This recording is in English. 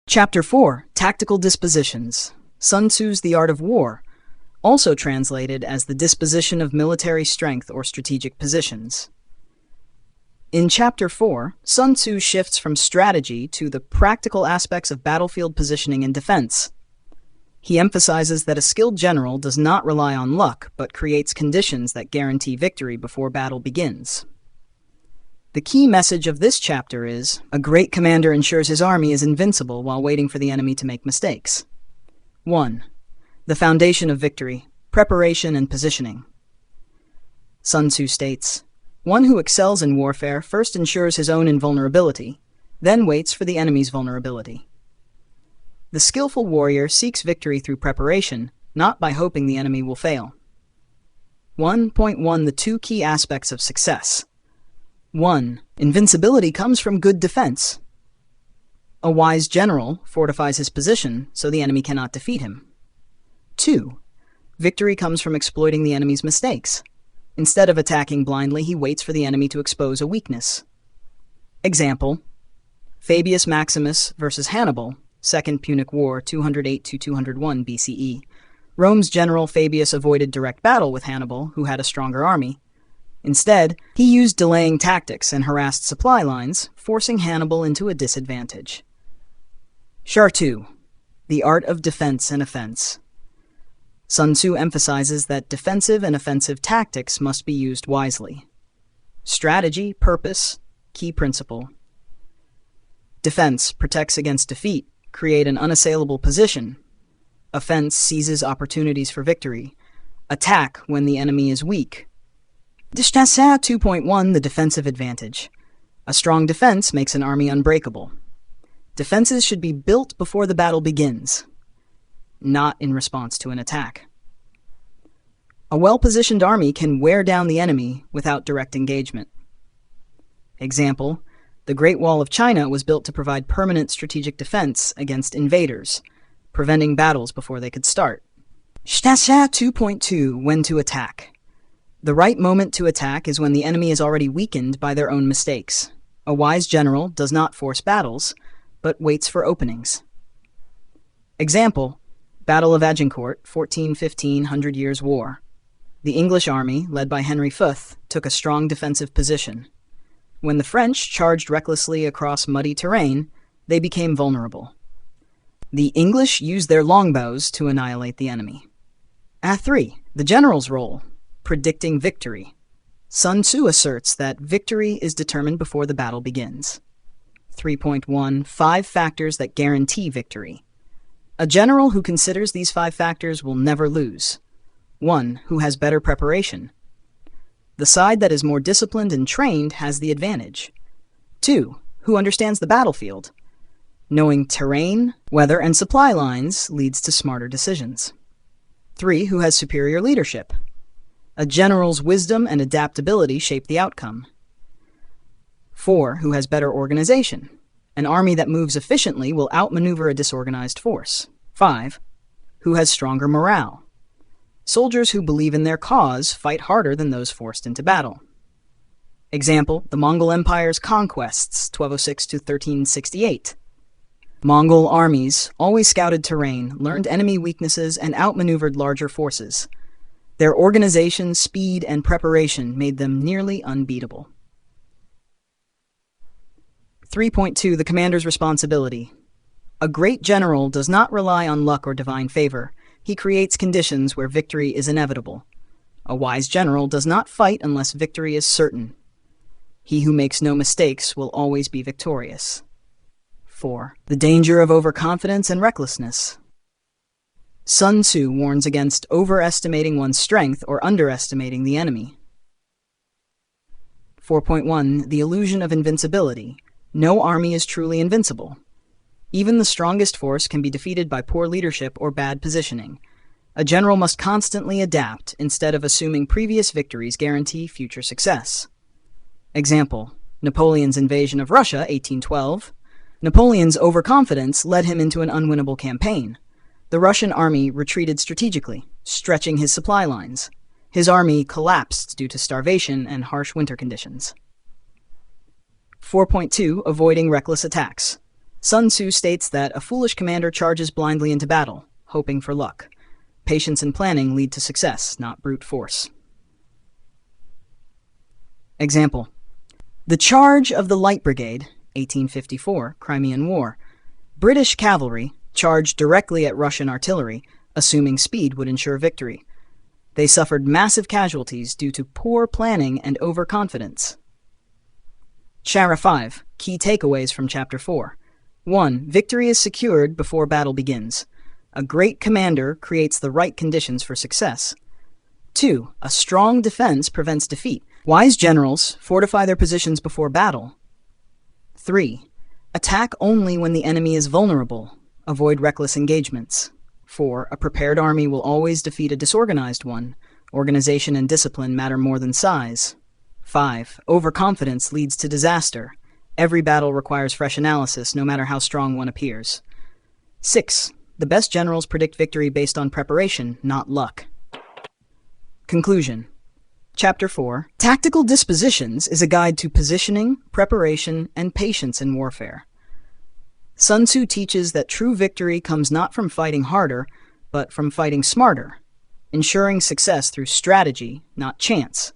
Chapter 4, Tactical Dispositions. Sun Tzu's The Art of War, also translated as the disposition of military strength or strategic positions. In Chapter 4, Sun Tzu shifts from strategy to the practical aspects of battlefield positioning and defense. He emphasizes that a skilled general does not rely on luck, but creates conditions that guarantee victory before battle begins. The key message of this chapter is, a great commander ensures his army is invincible while waiting for the enemy to make mistakes. 1. The foundation of victory, preparation and positioning. Sun Tzu states, "One who excels in warfare first ensures his own invulnerability, then waits for the enemy's vulnerability." The skillful warrior seeks victory through preparation, not by hoping the enemy will fail. 1.1 The two key aspects of success. 1. Invincibility comes from good defense. A wise general fortifies his position so the enemy cannot defeat him. 2. Victory comes from exploiting the enemy's mistakes. Instead of attacking blindly, he waits for the enemy to expose a weakness. Example: Fabius Maximus versus Hannibal, Second Punic War, 208–201 BCE. Rome's general Fabius avoided direct battle with Hannibal, who had a stronger army. Instead, he used delaying tactics and harassed supply lines, forcing Hannibal into a disadvantage. Chapter 2. The Art of Defense and Offense. Sun Tzu emphasizes that defensive and offensive tactics must be used wisely. Strategy, purpose, key principle. Defense protects against defeat, create an unassailable position. Offense seizes opportunities for victory. Attack when the enemy is weak. 2.1 The defensive advantage. A strong defense makes an army unbreakable. Defenses should be built before the battle begins, not in response to an attack. A well-positioned army can wear down the enemy without direct engagement. Example: the Great Wall of China was built to provide permanent strategic defense against invaders, preventing battles before they could start. 2.2 When to attack. The right moment to attack is when the enemy is already weakened by their own mistakes. A wise general does not force battles, but waits for openings. Example: Battle of Agincourt, 1415 Hundred Years' War. The English army, led by Henry V, took a strong defensive position. When the French charged recklessly across muddy terrain, they became vulnerable. The English used their longbows to annihilate the enemy. 3. The general's role. Predicting victory. Sun Tzu asserts that victory is determined before the battle begins. 3.1 5 Factors that guarantee victory. A general who considers these 5 factors will never lose. 1. Who has better preparation. The side that is more disciplined and trained has the advantage. 2. Who understands the battlefield. Knowing terrain, weather, and supply lines leads to smarter decisions. 3. Who has superior leadership. A general's wisdom and adaptability shape the outcome. 4. Who has better organization. An army that moves efficiently will outmaneuver a disorganized force. 5. Who has stronger morale. Soldiers who believe in their cause fight harder than those forced into battle. Example: the Mongol Empire's conquests, 1206–1368. Mongol armies always scouted terrain, learned enemy weaknesses, and outmaneuvered larger forces. Their organization, speed, and preparation made them nearly unbeatable. 3.2 The commander's responsibility. A great general does not rely on luck or divine favor. He creates conditions where victory is inevitable. A wise general does not fight unless victory is certain. He who makes no mistakes will always be victorious. 4. The danger of overconfidence and recklessness. Sun Tzu warns against overestimating one's strength or underestimating the enemy. 4.1 The illusion of invincibility. No army is truly invincible. Even the strongest force can be defeated by poor leadership or bad positioning. A general must constantly adapt instead of assuming previous victories guarantee future success. Example: Napoleon's invasion of Russia, 1812. Napoleon's overconfidence led him into an unwinnable campaign. The Russian army retreated strategically, stretching his supply lines. His army collapsed due to starvation and harsh winter conditions. 4.2 Avoiding reckless attacks. Sun Tzu states that a foolish commander charges blindly into battle, hoping for luck. Patience and planning lead to success, not brute force. Example: the charge of the Light Brigade, 1854, Crimean War. British cavalry charged directly at Russian artillery, assuming speed would ensure victory. They suffered massive casualties due to poor planning and overconfidence. Shara 5. Key takeaways from Chapter 4. 1. Victory is secured before battle begins. A great commander creates the right conditions for success. 2. A strong defense prevents defeat. Wise generals fortify their positions before battle. 3. Attack only when the enemy is vulnerable. Avoid reckless engagements. 4. A prepared army will always defeat a disorganized one. Organization and discipline matter more than size. 5. Overconfidence leads to disaster. Every battle requires fresh analysis, no matter how strong one appears. 6. The best generals predict victory based on preparation, not luck. Conclusion. Chapter 4. Tactical Dispositions is a guide to positioning, preparation, and patience in warfare. Sun Tzu teaches that true victory comes not from fighting harder, but from fighting smarter, ensuring success through strategy, not chance.